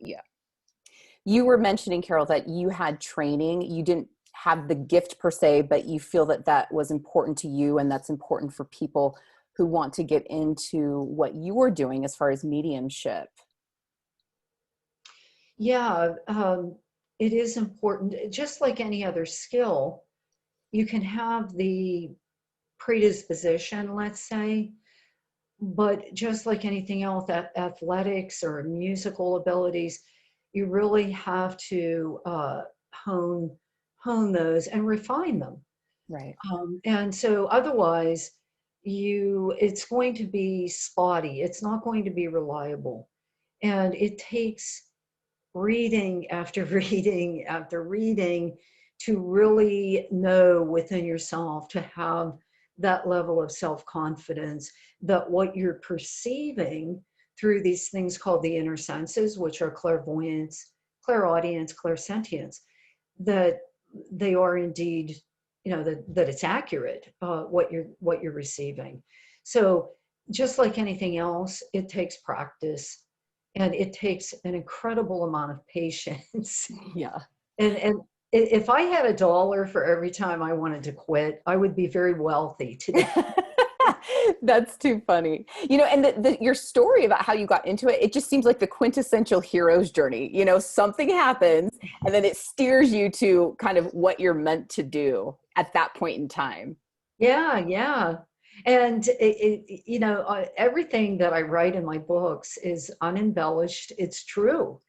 Yeah. You were mentioning, Carole, that you had training. You didn't have the gift per se, but you feel that that was important to you, and that's important for people who want to get into what you're doing as far as mediumship. Yeah, it is important. Just like any other skill, you can have the predisposition, let's say, but just like anything else, athletics or musical abilities, you really have to hone those and refine them. Right. And so otherwise, it's going to be spotty. It's not going to be reliable, and it takes reading after reading after reading to really know within yourself, to have that level of self-confidence that what you're perceiving through these things called the inner senses, which are clairvoyance, clairaudience, clairsentience, that they are indeed, that it's accurate, what you're receiving. So just like anything else, it takes practice, and it takes an incredible amount of patience. Yeah. And if I had $1 for every time I wanted to quit, I would be very wealthy today. That's too funny. And your story about how you got into it, it just seems like the quintessential hero's journey. Something happens and then it steers you to kind of what you're meant to do at that point in time. Yeah, yeah. And everything that I write in my books is unembellished. It's true.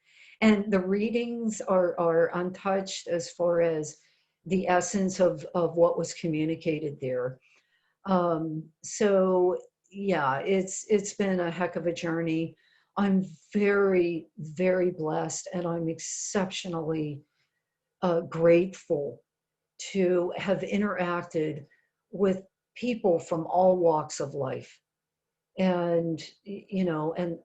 And the readings are untouched as far as the essence of what was communicated there. So yeah, it's been a heck of a journey. I'm very, very blessed, and I'm exceptionally grateful to have interacted with people from all walks of life, and and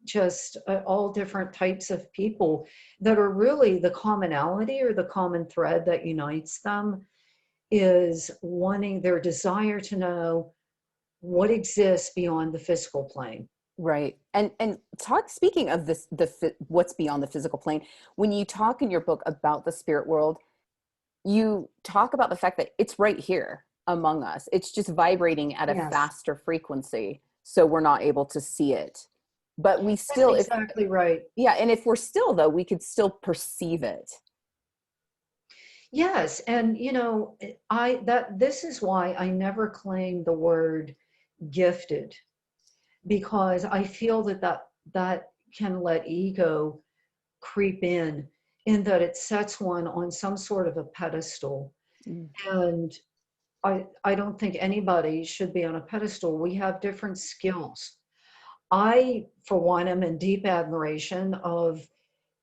just all different types of people, that are really the commonality, or the common thread that unites them, is wanting, their desire to know what exists beyond the physical plane. Right. And speaking of this, what's beyond the physical plane, when you talk in your book about the spirit world, you talk about the fact that it's right here among us. It's just vibrating at a Yes, faster frequency, so we're not able to see it. But we that's still, if exactly right. yeah, and if we're still though, we could still perceive it. Yes, and I that this is why I never claim the word gifted, because I feel that can let ego creep in that it sets one on some sort of a pedestal. Mm. And I don't think anybody should be on a pedestal. We have different skills. I, for one, am in deep admiration of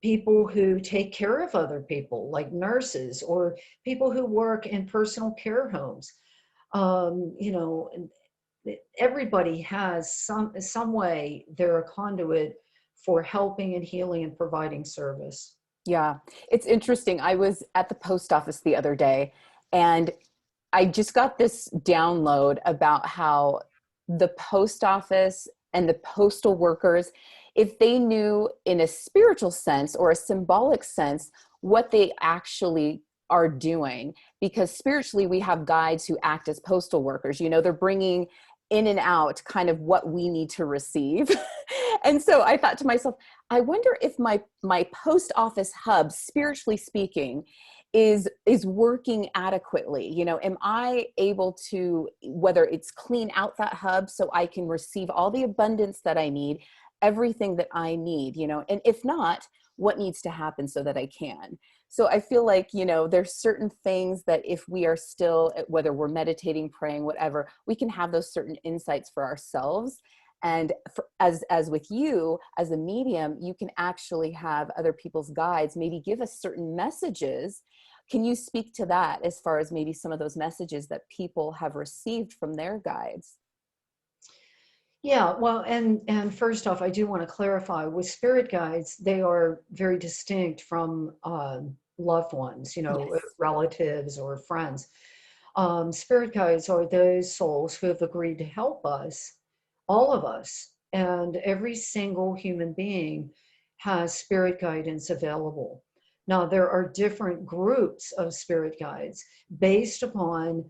people who take care of other people, like nurses, or people who work in personal care homes. And everybody has some way they're a conduit for helping and healing and providing service. Yeah, it's interesting. I was at the post office the other day, and I just got this download about how the post office and the postal workers, if they knew in a spiritual sense or a symbolic sense what they actually are doing, because spiritually we have guides who act as postal workers. They're bringing in and out kind of what we need to receive. And so I thought to myself, I wonder if my post office hub, spiritually speaking, is working adequately. Am I able to, whether it's clean out that hub so I can receive all the abundance that I need, everything that I need, and if not, what needs to happen so that I can. So I feel like, there's certain things that if we are still, whether we're meditating, praying, whatever, we can have those certain insights for ourselves. And as with you, as a medium, you can actually have other people's guides maybe give us certain messages. Can you speak to that as far as maybe some of those messages that people have received from their guides? Yeah, well, and first off, I do want to clarify, with spirit guides, they are very distinct from loved ones, Yes. relatives or friends. Spirit guides are those souls who have agreed to help us, all of us, and every single human being has spirit guidance available. Now, there are different groups of spirit guides based upon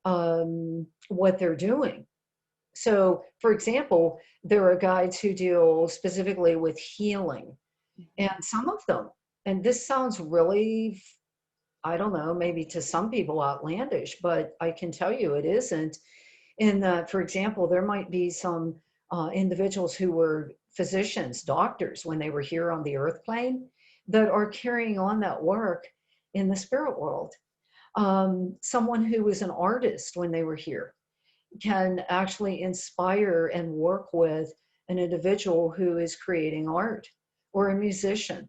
what they're doing. So, for example, there are guides who deal specifically with healing, and some of them, and this sounds really, I don't know, maybe to some people outlandish, but I can tell you it isn't. In that, for example, there might be some individuals who were physicians, doctors, when they were here on the earth plane, that are carrying on that work in the spirit world. Someone who was an artist when they were here can actually inspire and work with an individual who is creating art, or a musician.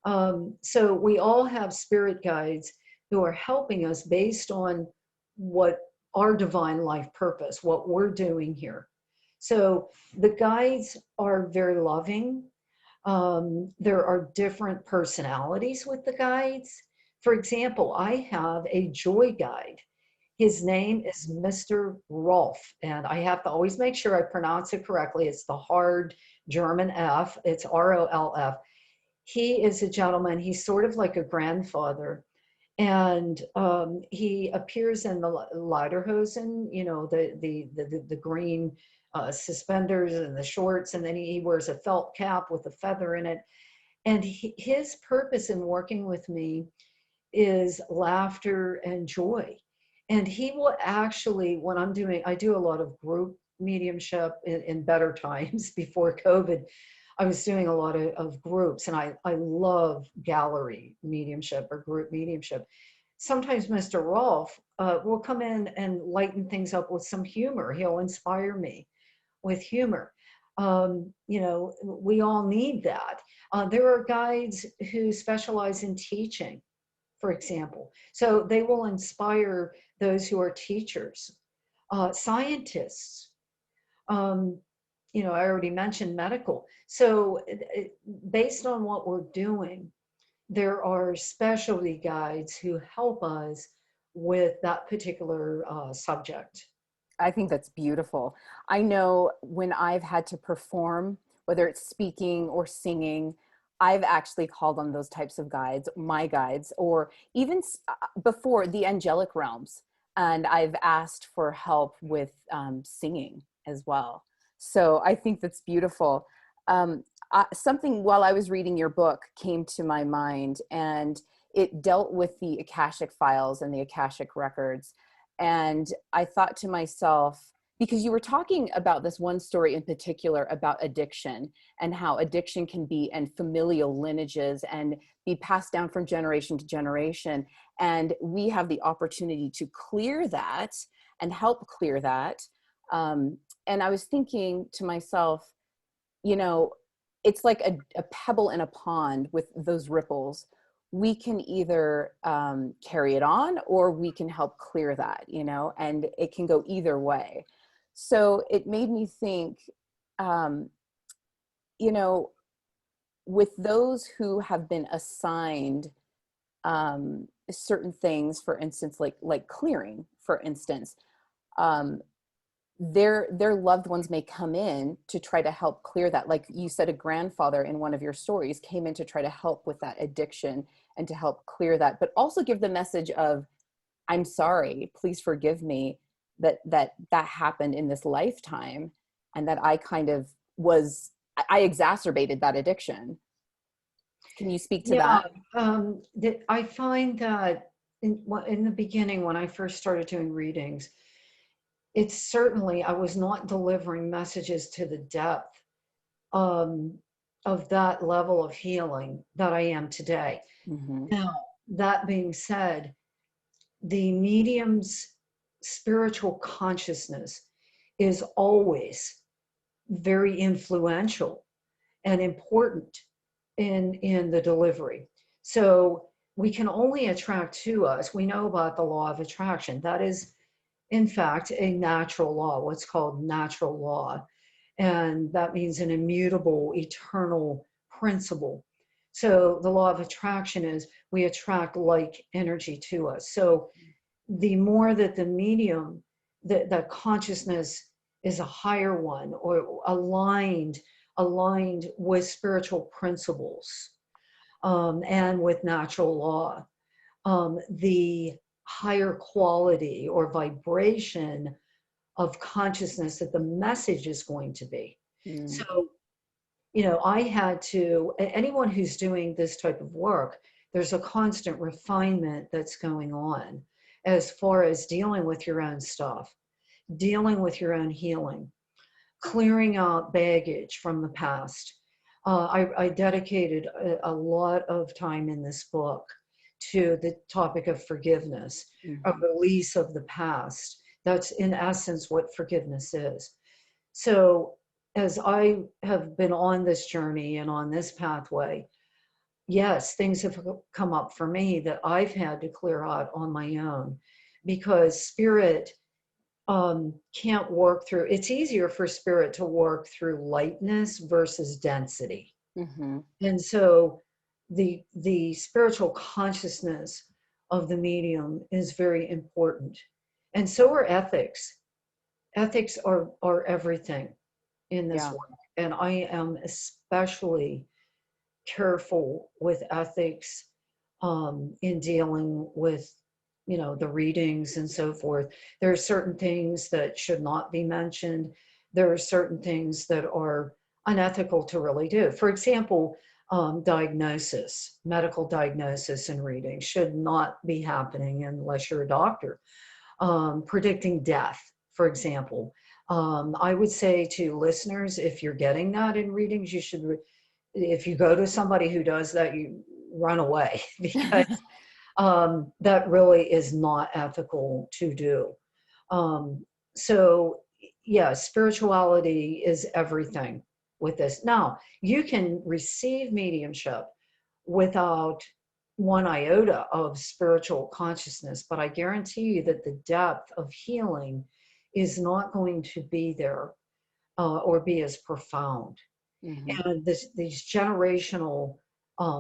So we all have spirit guides who are helping us based on what our divine life purpose, what we're doing here. So the guides are very loving. There are different personalities with the guides. For example, I have a joy guide. His name is Mr. Rolf, and I have to always make sure I pronounce it correctly. It's the hard German F. It's ROLF. He is a gentleman. He's sort of like a grandfather, and he appears in the lederhosen, you know, the green suspenders and the shorts, and then he wears a felt cap with a feather in it. And his purpose in working with me is laughter and joy. And he will actually, when I do a lot of group mediumship in better times before COVID. I was doing a lot of groups, and I love gallery mediumship or group mediumship. Sometimes Mr. Rolf will come in and lighten things up with some humor. He'll inspire me with humor. You know, we all need that. There are guides who specialize in teaching, for example. So they will inspire those who are teachers, scientists. You know, I already mentioned medical. So based on what we're doing, there are specialty guides who help us with that particular subject. I think that's beautiful. I know when I've had to perform, whether it's speaking or singing, I've actually called on those types of guides, my guides, or even before the angelic realms. And I've asked for help with singing as well. So I think that's beautiful. Something while I was reading your book came to my mind, and it dealt with the Akashic files and the Akashic records. And I thought to myself, because you were talking about this one story in particular about addiction and how addiction can be, and familial lineages, and be passed down from generation to generation. And we have the opportunity to clear that and help clear that. And I was thinking to myself, you know, it's like a pebble in a pond with those ripples. We can either carry it on, or we can help clear that, you know, and it can go either way. So it made me think, you know, with those who have been assigned certain things, for instance, like clearing, for instance, their loved ones may come in to try to help clear that. Like you said, a grandfather in one of your stories came in to try to help with that addiction and to help clear that, but also give the message of, I'm sorry, please forgive me that happened in this lifetime, and that I kind of I exacerbated that addiction. Can you speak to Yeah, that? I find that in the beginning, when I first started doing readings, it's certainly, I was not delivering messages to the depth um, of that level of healing that I am today. Mm-hmm. Now, that being said, the medium's spiritual consciousness is always very influential and important in the delivery. So we can only attract to us. We know about the law of attraction. That is, in fact, a natural law, what's called natural law. And that means an immutable, eternal principle. So the law of attraction is we attract like energy to us. So the more that the medium, that consciousness is a higher one, or aligned aligned with spiritual principles, and with natural law. The higher quality or vibration of consciousness that the message is going to be. Mm. So, I had to, anyone who's doing this type of work, there's a constant refinement that's going on as far as dealing with your own stuff, dealing with your own healing, clearing out baggage from the past. I dedicated a lot of time in this book to the topic of forgiveness, a Mhm. release of the past. That's in essence what forgiveness is. So, as I have been on this journey and on this pathway, yes, things have come up for me that I've had to clear out on my own, because spirit can't work through, it's easier for spirit to work through lightness versus density. Mhm. And so the spiritual consciousness of the medium is very important. And so are ethics. Ethics are everything in this Yeah. work. And I am especially careful with ethics, in dealing with, the readings and so forth. There are certain things that should not be mentioned. There are certain things that are unethical to really do. For example, diagnosis, medical diagnosis and reading should not be happening unless you're a doctor. Predicting death, for example. I would say to listeners, if you're getting that in readings, you should, if you go to somebody who does that, you run away because that really is not ethical to do. Um, so, yeah, spirituality is everything with this. Now, you can receive mediumship without one iota of spiritual consciousness, but I guarantee you that the depth of healing is not going to be there, or be as profound. Mhm. And these generational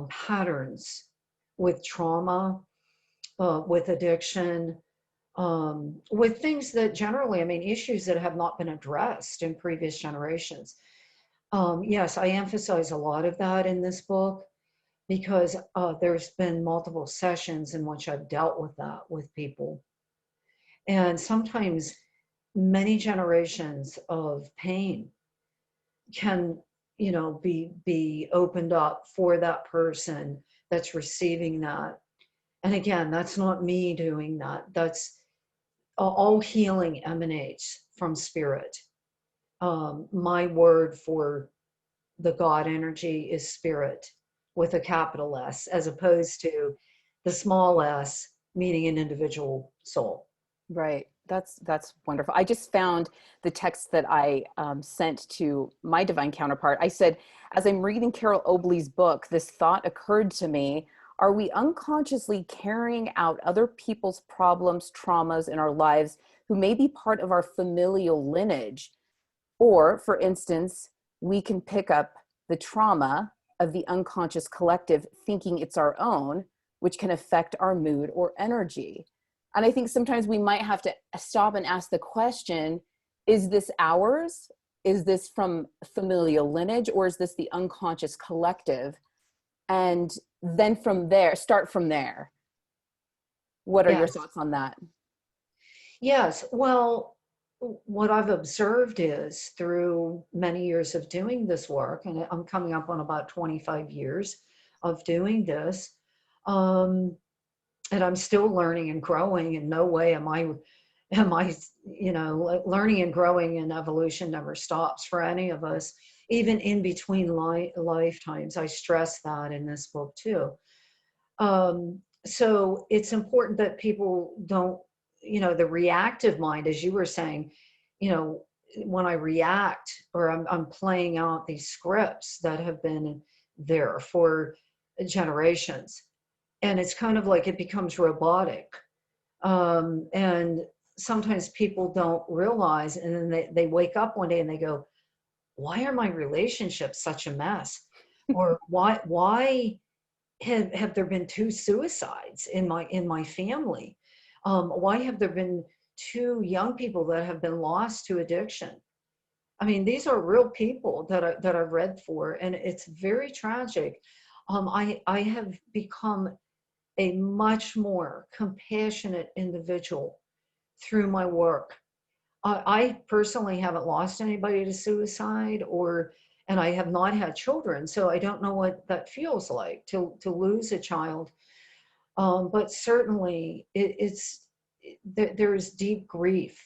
patterns with trauma, with addiction, with things that generally, I mean, issues that have not been addressed in previous generations. Yes, I emphasize a lot of that in this book because there's been multiple sessions in which I've dealt with that with people. And sometimes many generations of pain can, be opened up for that person that's receiving that. And again, that's not me doing that. That's all healing emanates from spirit. My word for the God energy is spirit with a capital S, as opposed to the small s, meaning an individual soul. Right. That's wonderful. I just found the text that I sent to my divine counterpart. I said, as I'm reading Carole Obley's book, this thought occurred to me: are we unconsciously carrying out other people's problems, traumas in our lives who may be part of our familial lineage? Or, for instance, we can pick up the trauma of the unconscious collective thinking it's our own, which can affect our mood or energy. And I think sometimes we might have to stop and ask the question, is this ours? Is this from familial lineage, or is this the unconscious collective? And then from there, start from there. What are your Yes. thoughts on that? Yes. Well, what I've observed is through many years of doing this work, and I'm coming up on about 25 years of doing this, um, and I'm still learning and growing. In no way am I, learning and growing, and evolution never stops for any of us, even in between lifetimes. I stress that in this book too. So it's important that people don't, the reactive mind, as you were saying, you know, when I react, or I'm playing out these scripts that have been there for generations, and it's kind of like it becomes robotic. And sometimes people don't realize, and then they wake up one day and they go, why are my relationships such a mess? Or why have there been two suicides in my family? Why have there been two young people that have been lost to addiction? I mean, these are real people that I've read for, and it's very tragic. I have become a much more compassionate individual through my work. I personally haven't lost anybody to suicide, and I have not had children, so I don't know what that feels like to lose a child. But certainly, there is deep grief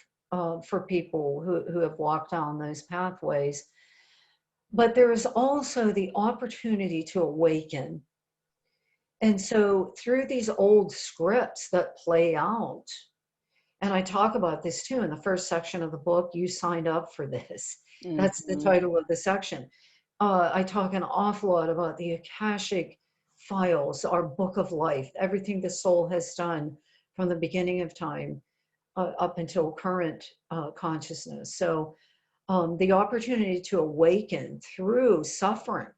for people who have walked down those pathways. But there is also the opportunity to awaken. And so, through these old scripts that play out, and I talk about this too in the first section of the book, You Signed Up for This. That's the Mhm. title of the section. I talk an awful lot about the Akashic files, our book of life, everything the soul has done from the beginning of time up until current consciousness. So the opportunity to awaken through suffering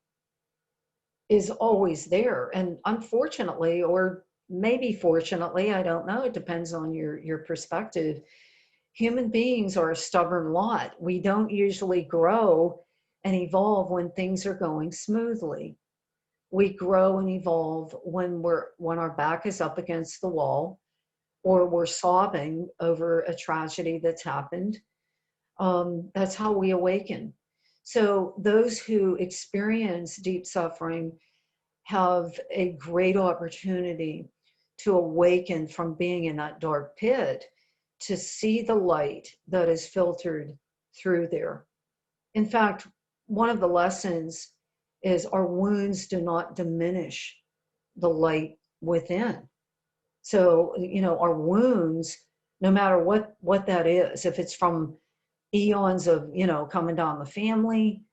is always there. And unfortunately, or maybe fortunately, I don't know, it depends on your perspective, human beings are a stubborn lot. We don't usually grow and evolve when things are going smoothly. We grow and evolve when our back is up against the wall, or we're sobbing over a tragedy that's happened. That's how we awaken. So those who experience deep suffering have a great opportunity to awaken from being in that dark pit, to see the light that is filtered through there. In fact, one of the lessons is our wounds do not diminish the light within. So, our wounds, no matter what that is, if it's from eons of, coming down the family.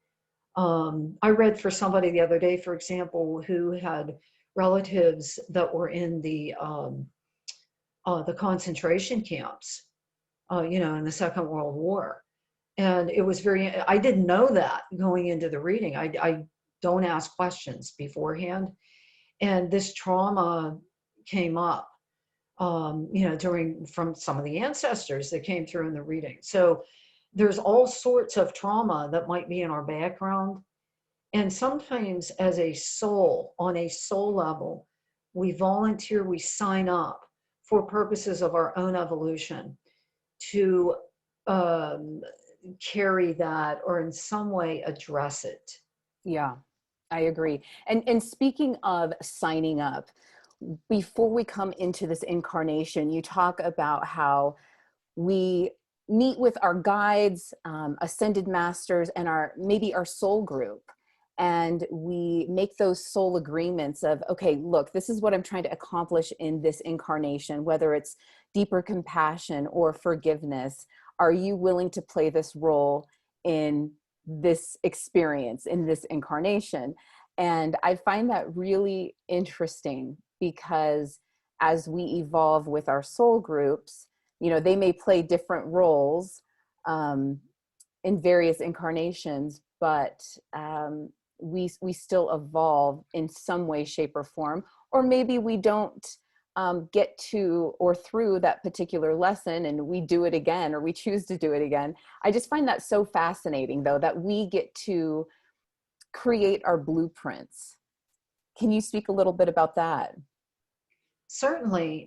I read for somebody the other day, for example, who had relatives that were in the concentration camps, in the Second World War. And it was I didn't know that going into the reading. I don't ask questions beforehand. And this trauma came up, from some of the ancestors that came through in the reading. So there's all sorts of trauma that might be in our background. And sometimes, as a soul, on a soul level, we volunteer, we sign up for purposes of our own evolution to um, carry that, or in some way address it. Yeah, I agree. And speaking of signing up, before we come into this incarnation, you talk about how we meet with our guides, ascended masters, and maybe our soul group. And we make those soul agreements of, okay, look, this is what I'm trying to accomplish in this incarnation, whether it's deeper compassion or forgiveness. Are you willing to play this role in this experience, in this incarnation? And I find that really interesting because as we evolve with our soul groups, they may play different roles in various incarnations, but we still evolve in some way, shape, or form. Or maybe we don't get to or through that particular lesson, and we do it again, or we choose to do it again. I just find that so fascinating, though, that we get to create our blueprints. Can you speak a little bit about that? Certainly.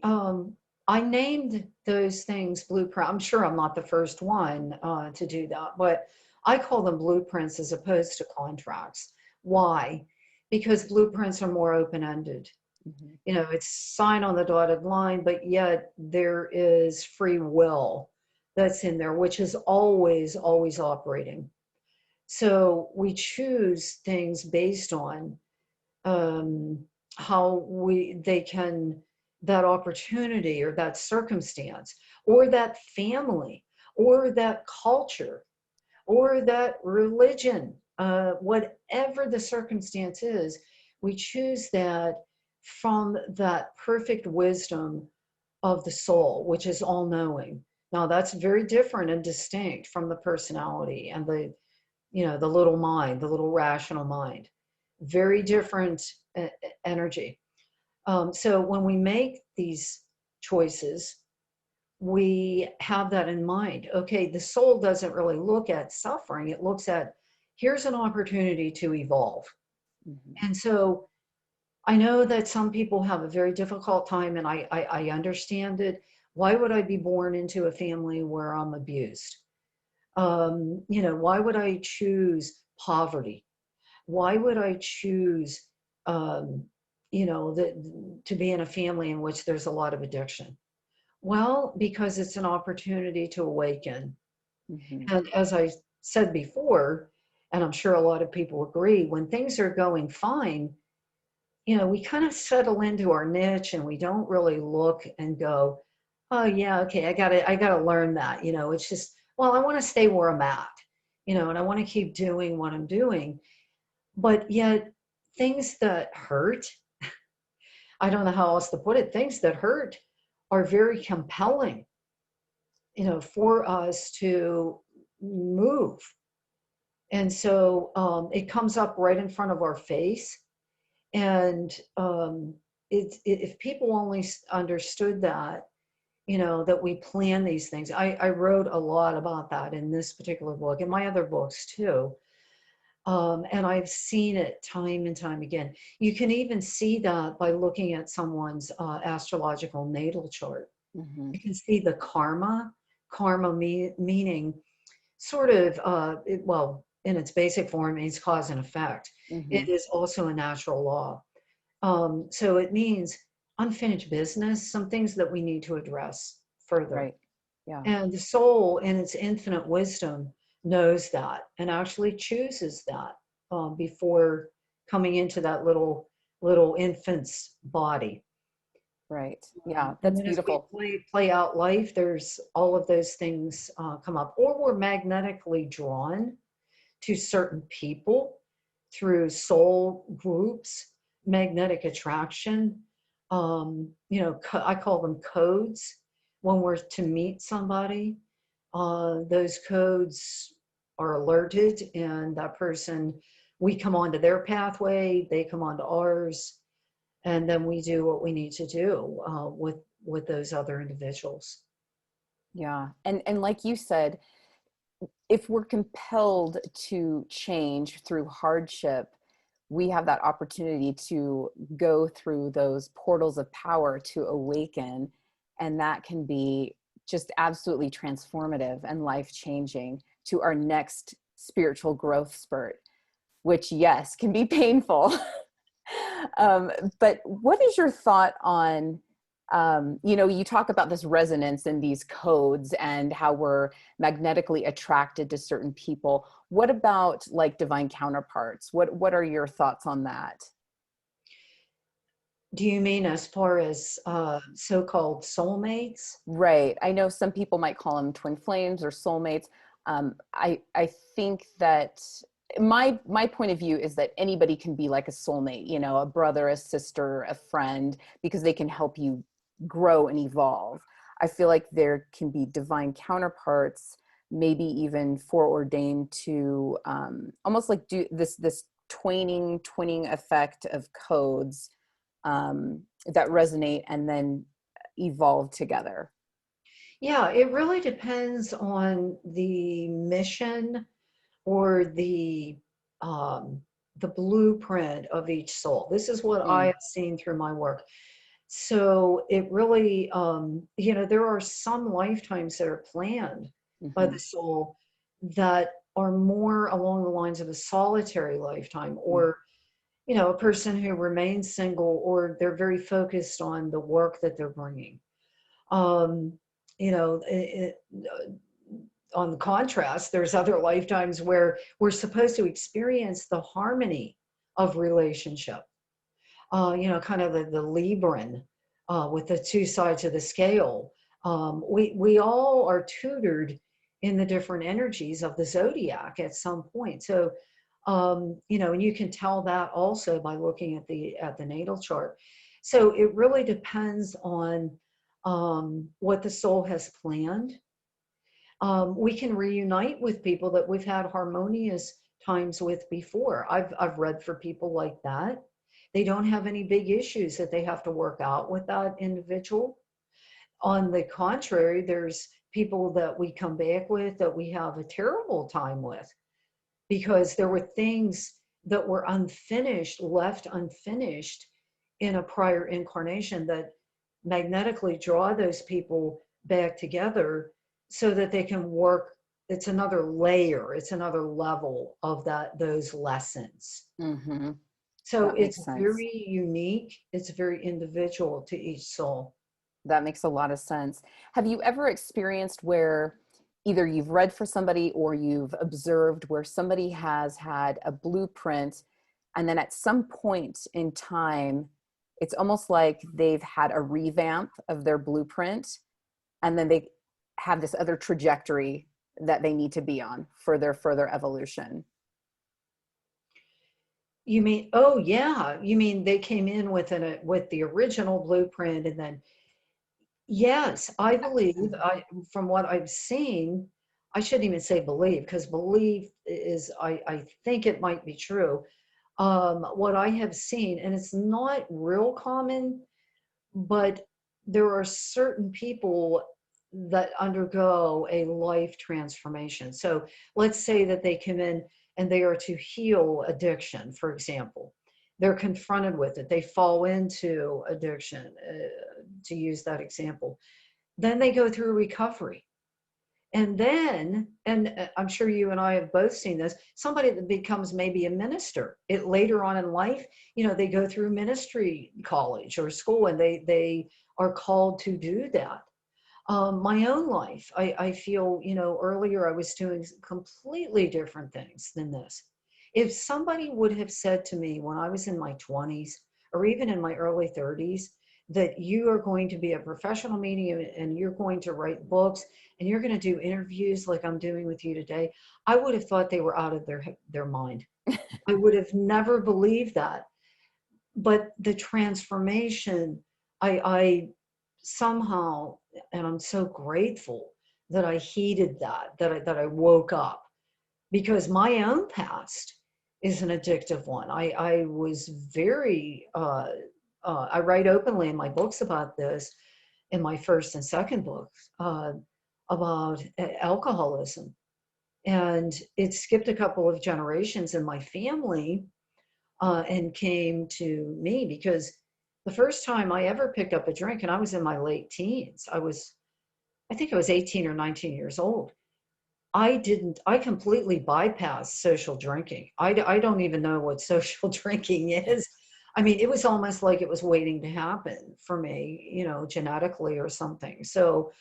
I named those things blueprint. I'm sure I'm not the first one to do that, but I call them blueprints as opposed to contracts. Why? Because blueprints are more open-ended. Mm-hmm. It's sign on the dotted line, but yet there is free will that's in there, which is always, always operating. So we choose things based on um, how that opportunity or that circumstance or that family or that culture or that religion, whatever the circumstance is, we choose that from that perfect wisdom of the soul, which is all knowing. Now that's very different and distinct from the personality and the little mind, the little rational mind. Very different energy. So when we make these choices, we have that in mind. Okay, the soul doesn't really look at suffering, it looks at, here's an opportunity to evolve. Mhm. And so I know that some people have a very difficult time, and I understand it. Why would I be born into a family where I'm abused? Why would I choose poverty? Why would I choose, um, to be in a family in which there's a lot of addiction? Well, because it's an opportunity to awaken. Mhm. And as I said before, and I'm sure a lot of people agree, when things are going fine, we kind of settle into our niche and we don't really look and go, oh yeah, okay, I gotta learn that. It's just, well, I want to stay where I'm at, and I want to keep doing what I'm doing. But yet things that hurt, I don't know how else to put it, things that hurt are very compelling, for us to move. And so it comes up right in front of our face. And if people only understood that, that we plan these things. I wrote a lot about that in this particular book and my other books too. And I've seen it time and time again. You can even see that by looking at someone's astrological natal chart. Mhm. You can see the karma meaning sort of, well, in its basic form, means cause and effect. It Mhm. is also a natural law. So it means unfinished business, some things that we need to address further. Right. Yeah. And the soul, in its infinite wisdom, knows that and actually chooses that before coming into that little infant's body. Right. Yeah. And That's then as we beautiful. play out life, there's all of those things come up, or we're magnetically drawn to certain people through soul groups, magnetic attraction. I call them codes. When we're to meet somebody, those codes are alerted, and that person, we come onto their pathway, they come onto ours, and then we do what we need to do with those other individuals. Yeah. And like you said, if we're compelled to change through hardship, we have that opportunity to go through those portals of power to awaken. And that can be just absolutely transformative and life changing to our next spiritual growth spurt, which, yes, can be painful. um, but what is your thought on, you talk about this resonance and these codes and how we're magnetically attracted to certain people. What about like divine counterparts? What are your thoughts on that? Do you mean as far as so-called soulmates? Right. I know some people might call them twin flames or soulmates. I think that my point of view is that anybody can be like a soulmate, a brother, a sister, a friend, because they can help you grow and evolve. I feel like there can be divine counterparts, maybe even foreordained to almost like do this twinning effect of codes that resonate and then evolve together. Yeah, it really depends on the mission or um, the blueprint of each soul. This is what I Mm, have seen through my work. So it really, there are some lifetimes that are planned by mm-hmm, the soul that are more along the lines of a solitary lifetime, mm, or a person who remains single, or they're very focused on the work that they're bringing. Um, you know, on the contrast, there's other lifetimes where we're supposed to experience the harmony of relationship. Kind of the Libran with the two sides of the scale. We all are tutored in the different energies of the zodiac at some point. So, and you can tell that also by looking at the natal chart. So it really depends on what the soul has planned. We can reunite with people that we've had harmonious times with before. I've read for people like that. They don't have any big issues that they have to work out with that individual. on the contrary, there's people that we come back with that we have a terrible time with because there were things that were unfinished, left unfinished in a prior incarnation that magnetically draw those people back together so that they can work. It's another layer, it's another level of those lessons. Mm-hmm. So That it's makes sense. very unique, it's very individual to each soul. That makes a lot of sense. Have you ever experienced where either you've read for somebody or you've observed where somebody has had a blueprint and then at some point in time, it's almost like they've had a revamp of their blueprint and then they have this other trajectory that they need to be on for their further evolution? You mean, oh yeah, you mean they came in with the original blueprint and then, yes, I believe, from what I've seen, I shouldn't even say believe, because believe is, I think it might be true. What I have seen, and it's not real common, but there are certain people that undergo a life transformation. So let's say that they come in and they are to heal addiction, for example. They're confronted with it. They fall into addiction, to use that example. Then they go through recovery. And then, and I'm sure you and I have both seen this, somebody that becomes maybe a minister, it later on in life, they go through ministry college or school and they are called to do that. My own life, I feel, earlier I was doing completely different things than this. If somebody would have said to me when I was in my 20s or even in my early 30s, that you are going to be a professional medium and you're going to write books and you're going to do interviews like I'm doing with you today, I would have thought they were out of their mind. I would have never believed that. But the transformation, I somehow, and I'm so grateful that I heeded that I woke up, because my own past is an addictive one. I was very, I write openly in my books about this, in my first and second books, about alcoholism. And it skipped a couple of generations in my family, and came to me because the first time I ever picked up a drink, and I was in my late teens, I think I was 18 or 19 years old. I completely bypassed social drinking. I don't even know what social drinking is. I mean, it was almost like it was waiting to happen for me, genetically or something. So,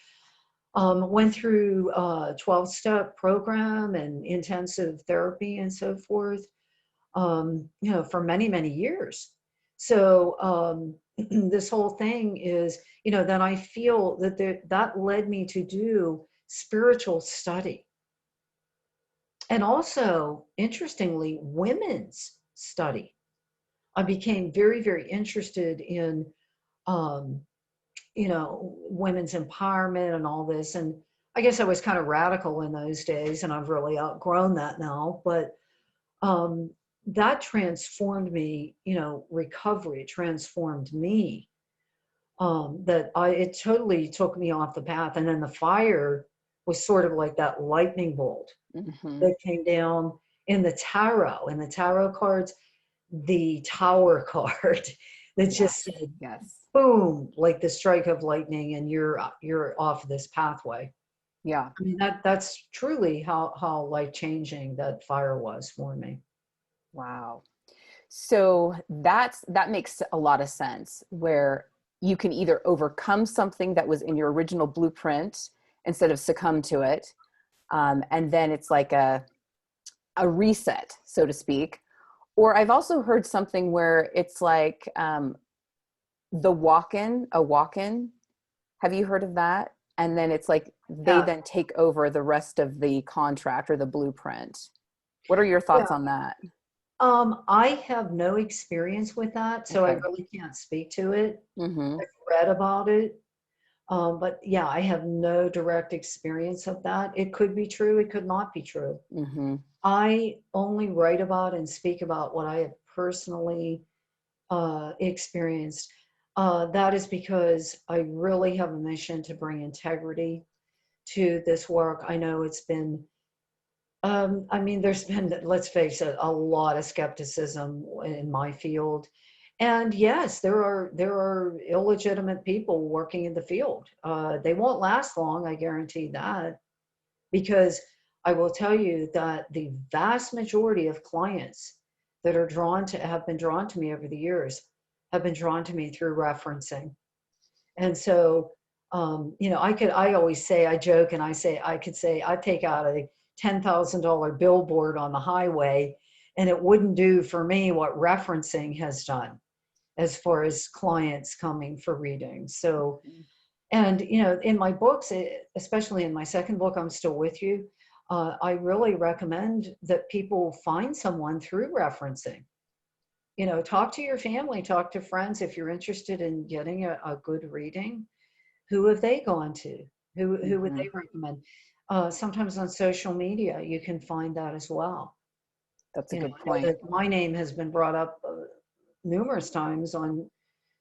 went through a 12-step program and intensive therapy and so forth, for many, many years. So, this whole thing is, then I feel that led me to do spiritual study. And also, interestingly, women's study. I became very, very interested in, um, women's empowerment and all this. And I guess I was kind of radical in those days, and I've really outgrown that now. But um, that transformed me, recovery transformed me. It totally took me off the path. And then the fire was sort of like that lightning bolt Mm-hmm. that came down in the tarot. In the tarot cards, the Tower card that just Yes. said Yes. boom, like the strike of lightning, and you're off this pathway. Yeah. I mean, that's truly how life changing that fire was for me. Wow. So that makes a lot of sense where you can either overcome something that was in your original blueprint instead of succumb to it. And then it's like a reset, so to speak. Or I've also heard something where it's like a walk-in. Have you heard of that? And then it's like they Yeah, then take over the rest of the contract or the blueprint. What are your thoughts yeah. on that? I have no experience with that, so I Okay. really can't speak to it. Mm-hmm. I've read about it, but yeah, I have no direct experience of that. It could be true, it could not be true. Mm-hmm. I only write about and speak about what I have personally experienced. That is because I really have a mission to bring integrity to this work. I know it's been, I mean, there's been, let's face it, a lot of skepticism in my field. And yes, there are illegitimate people working in the field. They won't last long, I guarantee that, because I will tell you that the vast majority of clients that are drawn to have been drawn to me over the years have been drawn to me through referencing. And so, I always say, I joke and I say, I could say, I take out a $10,000 billboard on the highway and it wouldn't do for me what referencing has done as far as clients coming for readings. So, and, in my books, especially in my second book, I'm Still With You, I really recommend that people find someone through referencing. Talk to your family, talk to friends. If you're interested in getting a good reading, who have they gone to? Who would Mm-hmm. they recommend? Sometimes on social media, you can find that as well. That's a good I know point. that my name has been brought up numerous times on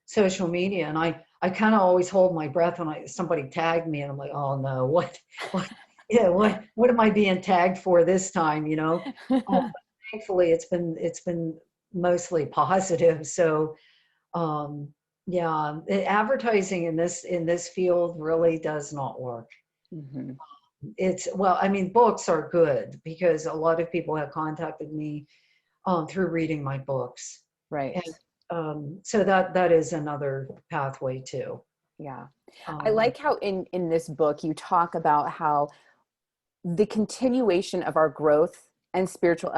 social media, and I kind of always hold my breath when somebody tagged me, and I'm like, oh no, what, yeah, what am I being tagged for this time? Thankfully, it's been mostly positive. So, um, yeah, advertising in this field really does not work. Hmm. Well, I mean, books are good because a lot of people have contacted me through reading my books, Right. and so that is another pathway too. Yeah. I Um, like how in this book you talk about how the continuation of our growth and spiritual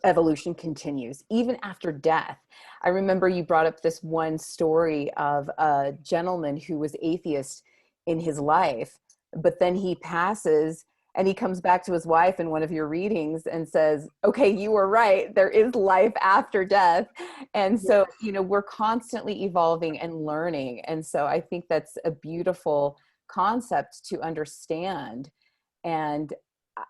evolution continues even after death. I remember you brought up this one story of a gentleman who was atheist in his life, but then he passes and he comes back to his wife in one of your readings and says, okay, you were right, there is life after death. And yeah. so, we're constantly evolving and learning. And so I think that's a beautiful concept to understand. And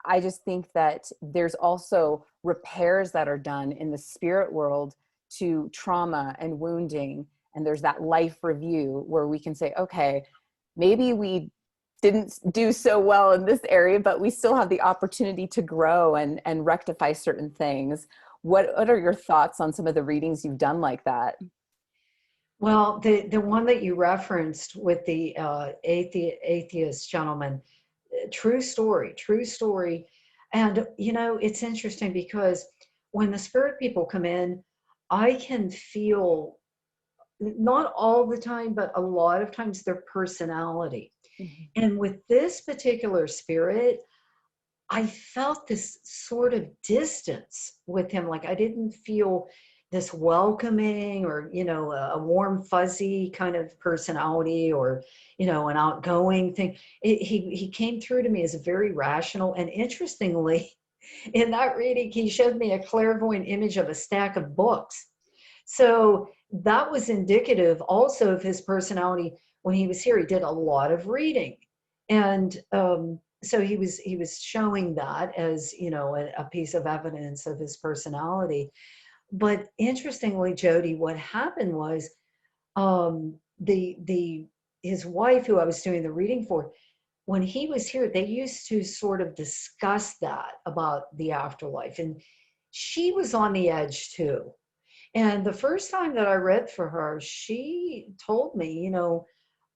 I just think that there's also repairs that are done in the spirit world to trauma and wounding. And there's that life review where we can say, okay, maybe we didn't do so well in this area, but we still have the opportunity to grow and rectify certain things. What are your thoughts on some of the readings you've done like that? Well, the one that you referenced with the atheist gentleman, true story, true story. And it's interesting because when the spirit people come in, I can feel, not all the time, but a lot of times, their personality. Mhm. And with this particular spirit, I felt this sort of distance with him. Like I didn't feel this welcoming or, a warm, fuzzy kind of personality or, an outgoing thing. He came through to me as a very rational. And interestingly, in that reading, he showed me a clairvoyant image of a stack of books. So that was indicative also of his personality. When he was here, he did a lot of reading. And so he was showing that as, a piece of evidence of his personality. But interestingly, Jody, what happened was the his wife, who I was doing the reading for, when he was here, they used to sort of discuss that about the afterlife. And she was on the edge too. And the first time that I read for her, she told me,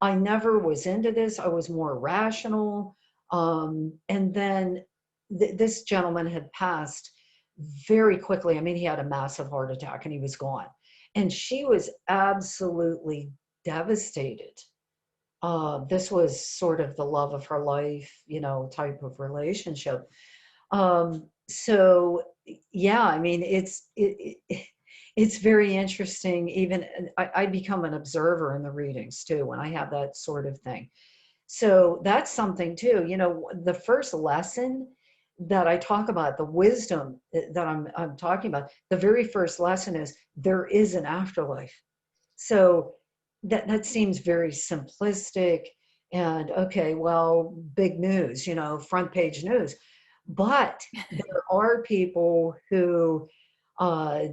I never was into this. I was more rational. And then this gentleman had passed very quickly. I mean, he had a massive heart attack and he was gone. And she was absolutely devastated. This was sort of the love of her life, type of relationship. So yeah, I mean, it's very interesting. Even I become an observer in the readings too when I have that sort of thing. So that's something too. The first lesson that I talk about, the wisdom that I'm talking about, the very first lesson is there is an afterlife. So that seems very simplistic and okay, well, big news, front page news. But there are people who uh,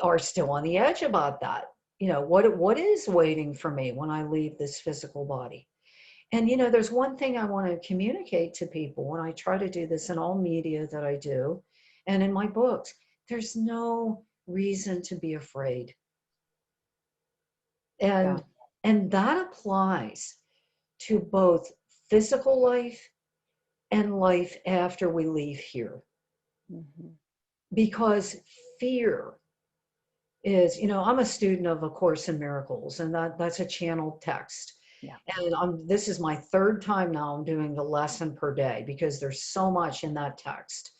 are still on the edge about that. what is waiting for me when I leave this physical body? And, there's one thing I want to communicate to people when I try to do this in all media that I do and in my books. There's no reason to be afraid. Yeah. And that applies to both physical life and life after we leave here. Hmm. Because fear is, I'm a student of A Course in Miracles, and that's a channeled text. Yeah. And this is my third time now I'm doing the lesson per day because there's so much in that text.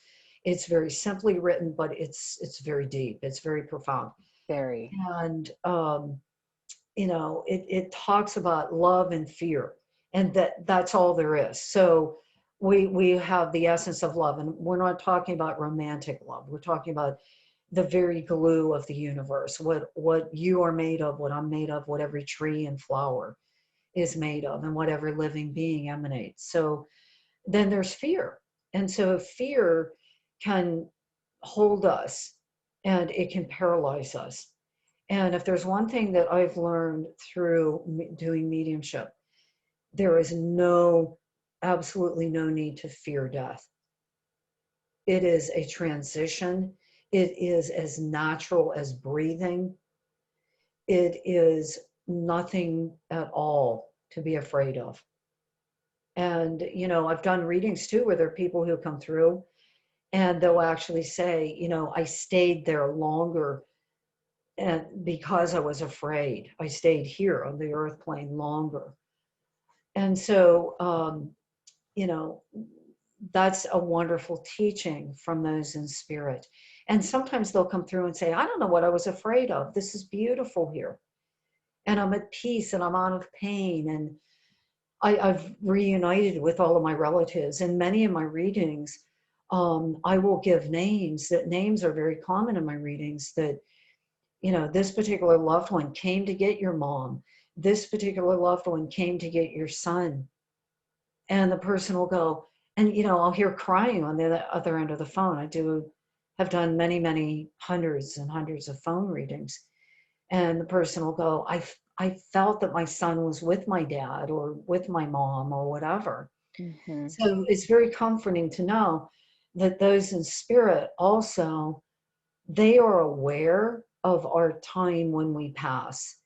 It's very simply written, but it's very deep. It's very profound. Very. And it talks about love and fear, and that's all there is. So we have the essence of love, and we're not talking about romantic love. We're talking about the very glue of the universe, what you are made of, what I'm made of, what every tree and flower is made of, and what every living being emanates. So then there's fear. And so fear can hold us and it can paralyze us. And if there's one thing that I've learned through doing mediumship, there is absolutely no need to fear death. It is a transition. It is as natural as breathing. It is nothing at all to be afraid of. And, I've done readings too where there are people who come through and they'll actually say, I stayed there longer and because I was afraid. I stayed here on the earth plane longer. And so, you know, that's a wonderful teaching from those in spirit. And sometimes they'll come through and say, I don't know what I was afraid of. This is beautiful here. And I'm at peace and I'm out of pain. And I've reunited with all of my relatives. In many of my readings, I will give names. That names are very common in my readings. That, this particular loved one came to get your mom. This particular loved one came to get your son. And the person will go, and I'll hear crying on the other end of the phone. Have done many, many hundreds and hundreds of phone readings. And the person will go, I felt that my son was with my dad or with my mom or whatever. Mm-hmm. So it's very comforting to know that those in spirit also, they are aware of our time when we pass.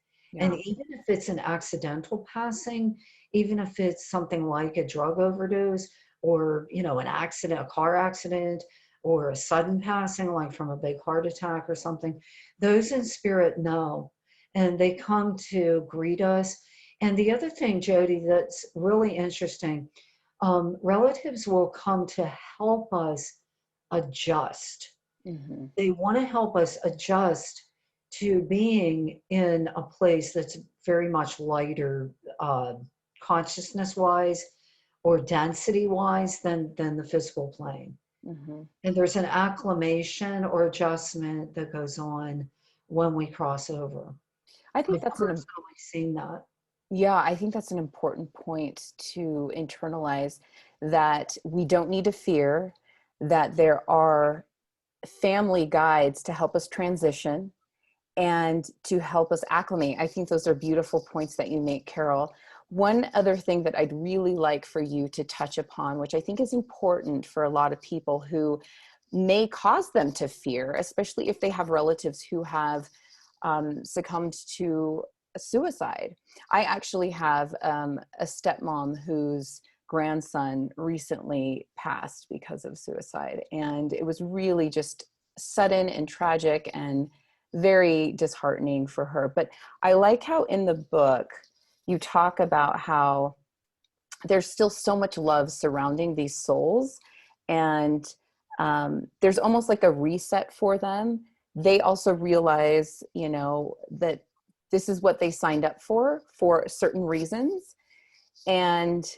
And Yeah. even if it's an accidental passing, even if it's something like a drug overdose or, an accident, a car accident, or a sudden passing, like from a big heart attack or something, those in spirit know, and they come to greet us. And the other thing, Jody, that's really interesting, relatives will come to help us adjust. Mm-hmm. They want to help us adjust to being in a place that's very much lighter, consciousness wise or density wise than the physical plane. Mm-hmm. And there's an acclimation or adjustment that goes on when we cross over. I think I've that's personally seen that. yeah, I think that's an important point to internalize, that we don't need to fear, that there are family guides to help us transition and to help us acclimate. I think those are beautiful points that you make, Carole. One other thing that I'd really like for you to touch upon, which I think is important for a lot of people who may cause them to fear, especially if they have relatives who have succumbed to suicide. I actually have a stepmom whose grandson recently passed because of suicide. And it was really just sudden and tragic and very disheartening for her. But I like how in the book you talk about how there's still so much love surrounding these souls. And there's almost like a reset for them. They also realize, that this is what they signed up for certain reasons. And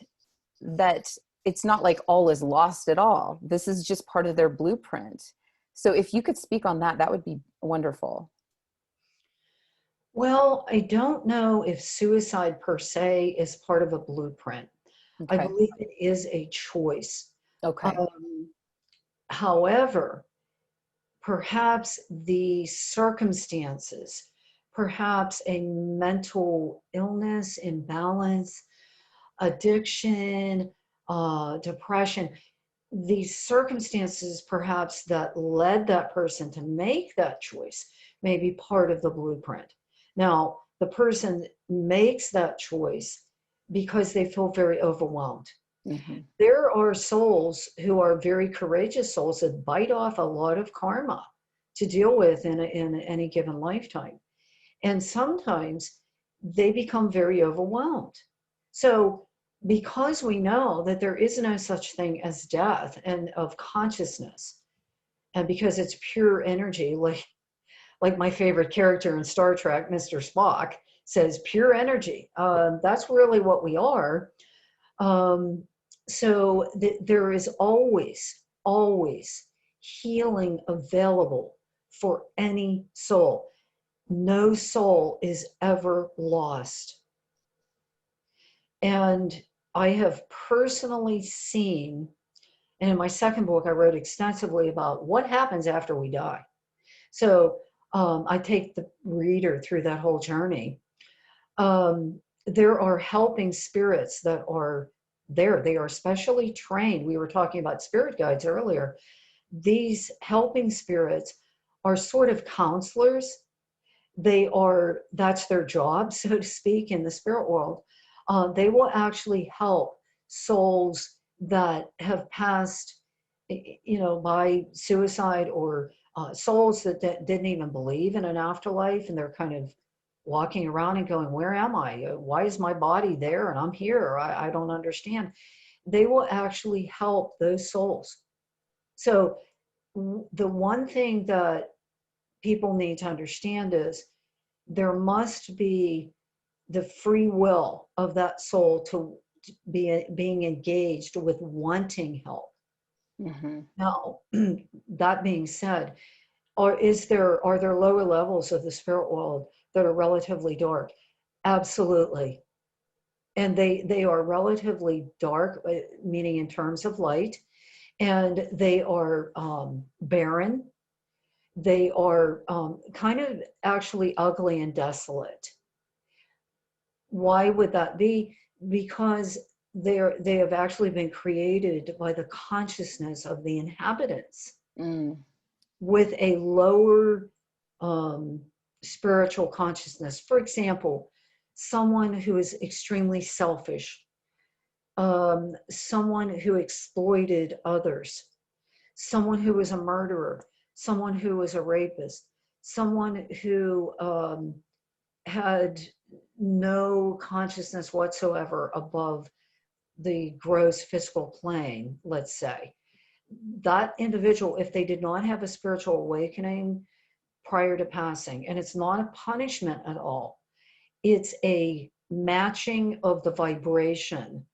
that it's not like all is lost at all. This is just part of their blueprint. So if you could speak on that, that would be wonderful. Well, I don't know if suicide per se is part of a blueprint. I Okay. believe it is a choice. Okay. Um, However, perhaps the circumstances perhaps a mental illness, imbalance, addiction, depression, these circumstances perhaps that led that person to make that choice may be part of the blueprint. Now, the person makes that choice because they feel very overwhelmed. Mm-hmm. There are souls who are very courageous souls that bite off a lot of karma to deal with in any given lifetime. And sometimes they become very overwhelmed. So, because we know that there is no such thing as death and of consciousness, and because it's pure energy, like my favorite character in Star Trek, Mr. Spock, says, pure energy. That's really what we are. Um, there is always, always healing available for any soul. No soul is ever lost. And I have personally seen, and in my second book, I wrote extensively about what happens after we die. So I take the reader through that whole journey. There are helping spirits that are there. They are specially trained. We were talking about spirit guides earlier. These helping spirits are sort of counselors. That's their job, so to speak, in the spirit world. They will actually help souls that have passed, by suicide, or souls that didn't even believe in an afterlife, and they're kind of walking around and going, where am I? Why is my body there and I'm here? I don't understand. They will actually help those souls. So the one thing that people need to understand is there must be the free will of that soul to be being engaged with wanting help. Mm-hmm. Now, that being said, are there lower levels of the spirit world that are relatively dark? Absolutely. And they are relatively dark, meaning in terms of light, and they are barren. They are kind of actually ugly and desolate. Why would that be? Because they have actually been created by the consciousness of the inhabitants Mm. with a lower um, spiritual consciousness. For example, someone who is extremely selfish, someone who exploited others, someone who was a murderer, someone who was a rapist, someone who had no consciousness whatsoever above the gross physical plane, let's say. That individual, if they did not have a spiritual awakening prior to passing, and it's not a punishment at all, it's a matching of the vibration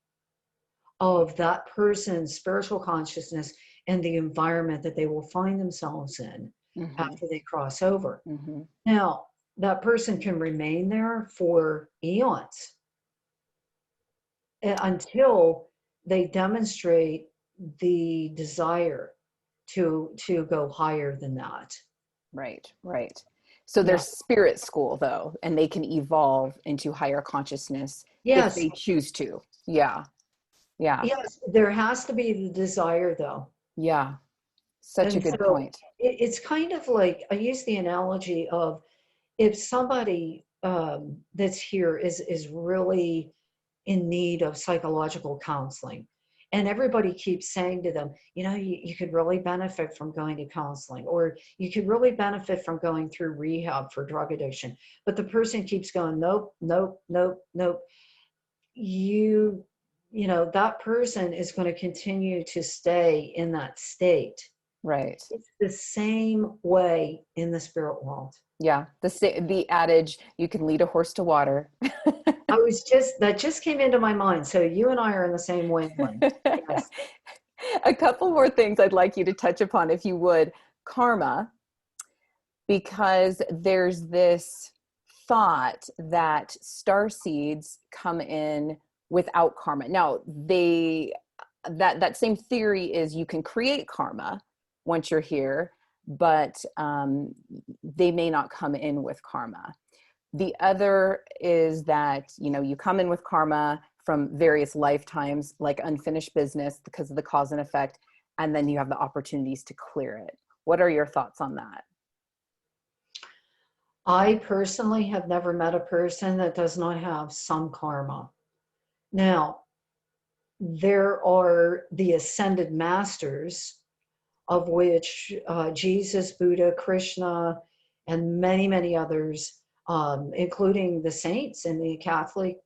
of that person's spiritual consciousness and the environment that they will find themselves in Mm-hmm. after they cross over. Mm-hmm. Now, that person can remain there for eons until they demonstrate the desire to go higher than that. Right, right. So Yeah. there's spirit school though, and they can evolve into higher consciousness if Yes. they choose to. Yeah, yeah, Yes. There has to be the desire, though. yeah. Such a And good so point. it's kind of like I use the analogy of if somebody that's here is really in need of psychological counseling. And everybody keeps saying to them, you could really benefit from going to counseling, or you could really benefit from going through rehab for drug addiction. But the person keeps going, nope, nope, nope, nope. You, that person is going to continue to stay in that state. Right. It's the same way in the spirit world. Yeah. The adage, you can lead a horse to water. That just came into my mind. So you and I are in the same wavelength. Yes. A couple more things I'd like you to touch upon, if you would. Karma, because there's this thought that star seeds come in without karma. Now, that same theory is you can create karma once you're here, but they may not come in with karma. The other is that, you know, you come in with karma from various lifetimes, like unfinished business because of the cause and effect, and then you have the opportunities to clear it. What are your thoughts on that? I personally have never met a person that does not have some karma. Now, there are the ascended masters, of which Jesus, Buddha, Krishna, and many, many others, including the saints in the Catholic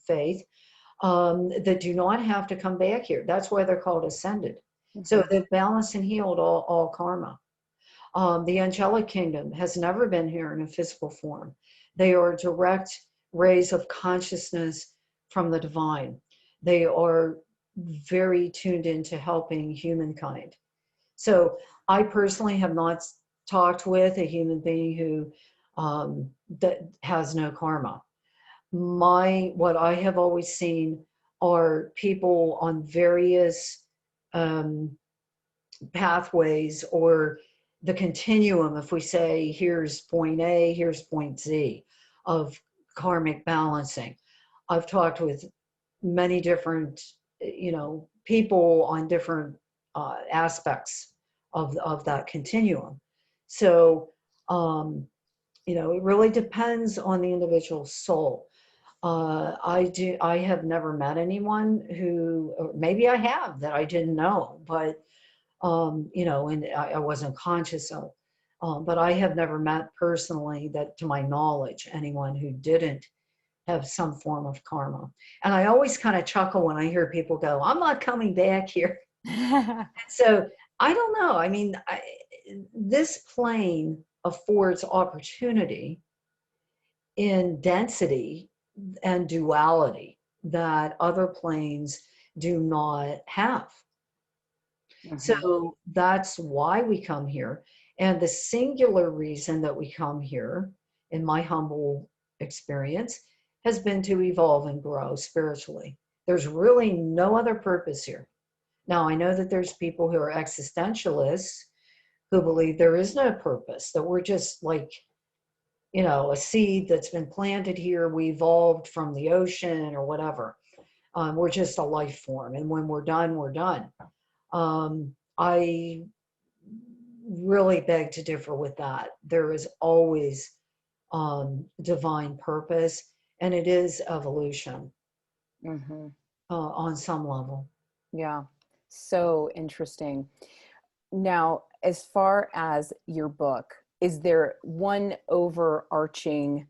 faith, that do not have to come back here. That's why they're called ascended. So Mhm. they've balanced and healed all karma. The angelic kingdom has never been here in a physical form. They are direct rays of consciousness from the divine. They are very tuned into helping humankind. So I personally have not talked with a human being who that has no karma. What I have always seen are people on various um, pathways or the continuum. If we say here's point A, here's point Z of karmic balancing. I've talked with many different, people on different aspects of that continuum. So, it really depends on the individual soul. I have never met anyone who, or maybe I have, that I didn't know, but and I wasn't conscious of. But I have never met personally, that to my knowledge, anyone who didn't have some form of karma. And I always kind of chuckle when I hear people go, I'm not coming back here. So I don't know. I mean, this plane affords opportunity in density and duality that other planes do not have. Mhm. So that's why we come here. And the singular reason that we come here, in my humble experience, has been to evolve and grow spiritually. There's really no other purpose here. Now, I know that there's people who are existentialists who believe there is no purpose, that we're just like, a seed that's been planted here. We evolved from the ocean or whatever. We're just a life form. And when we're done, we're done. I really beg to differ with that. There is always divine purpose, and it is evolution Mhm. on some level. Yeah. So interesting. Now, as far as your book, is there one overarching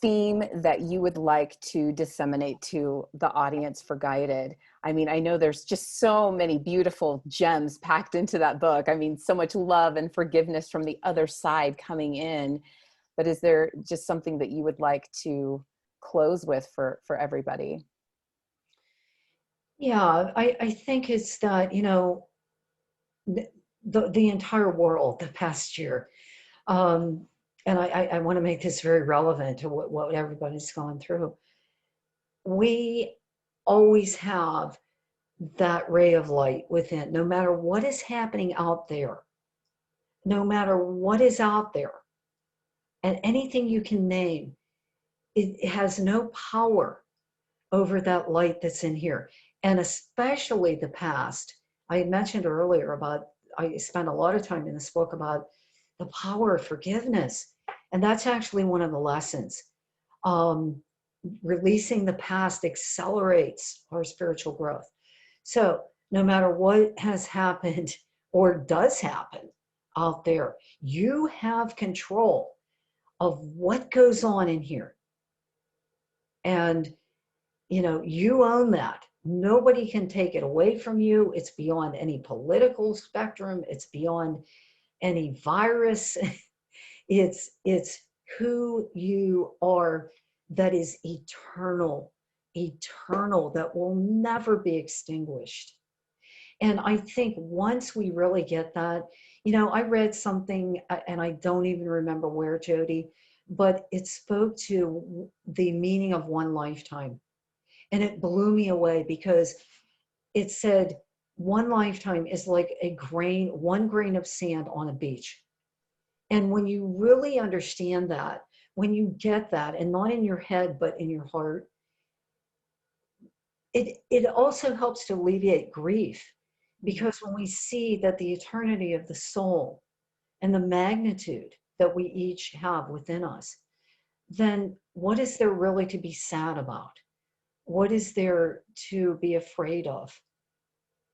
theme that you would like to disseminate to the audience for Guided? I mean, I know there's just so many beautiful gems packed into that book. I mean, so much love and forgiveness from the other side coming in. But is there just something that you would like to close with for everybody? Yeah, I think it's that, the, the entire world the past year. Um, and I want to make this very relevant to what everybody's gone through. We always have that ray of light within, no matter what is happening out there, no matter what is out there, and anything you can name, it has no power over that light that's in here. And especially the past. I had mentioned earlier about, I spent a lot of time in this book about the power of forgiveness. And that's actually one of the lessons. Um, Releasing the past accelerates our spiritual growth. So no matter what has happened or does happen out there, you have control of what goes on in here. And you own that. Nobody can take it away from you. It's beyond any political spectrum. It's beyond any virus. It's who you are, that is eternal, eternal, that will never be extinguished. And I think once we really get that, I read something, and I don't even remember where, Jody, but it spoke to the meaning of one lifetime. And it blew me away because it said one lifetime is like one grain of sand on a beach. And when you really understand that, when you get that, and not in your head, but in your heart, it also helps to alleviate grief. Because when we see that the eternity of the soul and the magnitude that we each have within us, then what is there really to be sad about? What is there to be afraid of?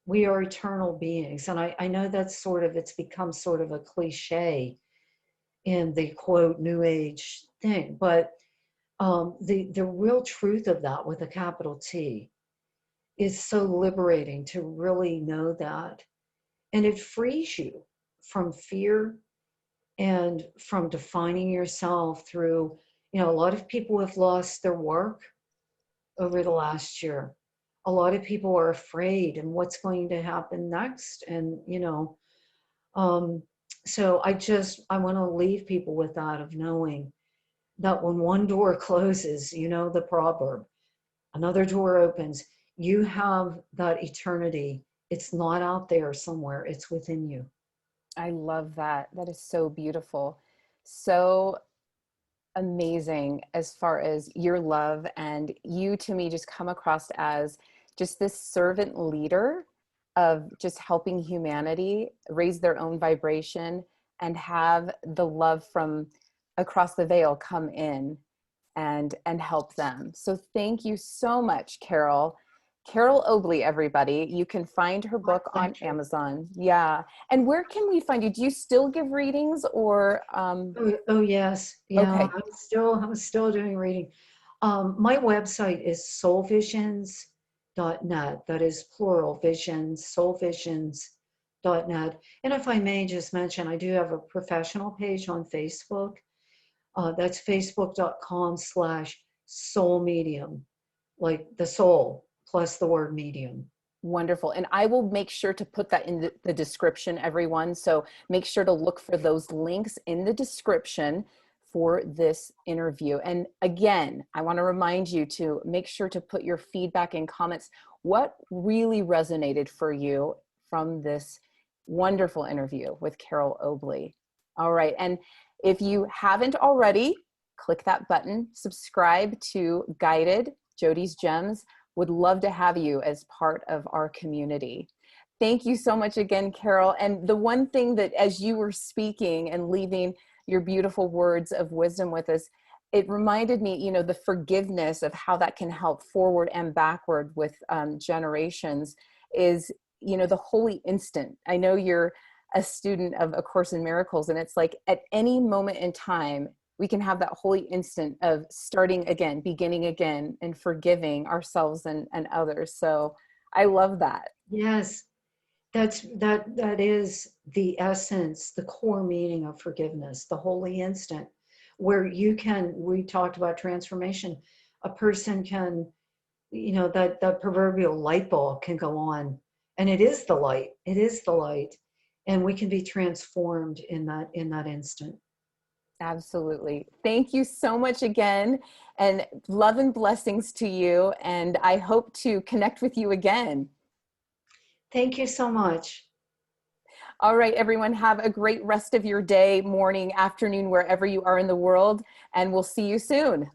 We are eternal beings. And I know that's sort of, it's become sort of a cliche in the quote new age thing, but the real truth of that with a capital T is so liberating to really know that. And it frees you from fear and from defining yourself through, a lot of people have lost their work over the last year. A lot of people are afraid and what's going to happen next. And, um, so I want to leave people with that of knowing that when one door closes, the proverb, another door opens. You have that eternity. It's not out there somewhere, it's within you. I love that. That is so beautiful. So amazing as far as your love, and you to me just come across as just this servant leader of just helping humanity raise their own vibration and have the love from across the veil come in and help them. So thank you so much, Carole. Carole Obley, everybody. You can find her My book on pleasure. Amazon. Yeah. And where can we find you? Do you still give readings or Oh, yes. Yeah, okay. I'm still doing reading. My website is soulvisions.net. That is plural visions, soulvisions.net. And if I may just mention, I do have a professional page on Facebook. That's facebook.com/soul medium, like the soul plus the word medium. Wonderful. And I will make sure to put that in the description, everyone. So make sure to look for those links in the description for this interview. And again, I want to remind you to make sure to put your feedback and comments. What really resonated for you from this wonderful interview with Carole Obley? All right. And if you haven't already, click that button, subscribe to Guided, Jody's Gems. Would love to have you as part of our community. Thank you so much again, Carole. And the one thing that as you were speaking and leaving your beautiful words of wisdom with us, it reminded me, the forgiveness of how that can help forward and backward with generations is, the holy instant. I know you're a student of A Course in Miracles, and it's like at any moment in time, we can have that holy instant of starting again, beginning again, and forgiving ourselves and others. So I love that. Yes, that is the essence, the core meaning of forgiveness, the holy instant, where we talked about transformation. A person can, that proverbial light bulb can go on, and it is the light. It is the light, and we can be transformed in that instant. Absolutely. Thank you so much again, and love and blessings to you. And I hope to connect with you again. Thank you so much. All right, everyone, have a great rest of your day, morning, afternoon, wherever you are in the world, and we'll see you soon.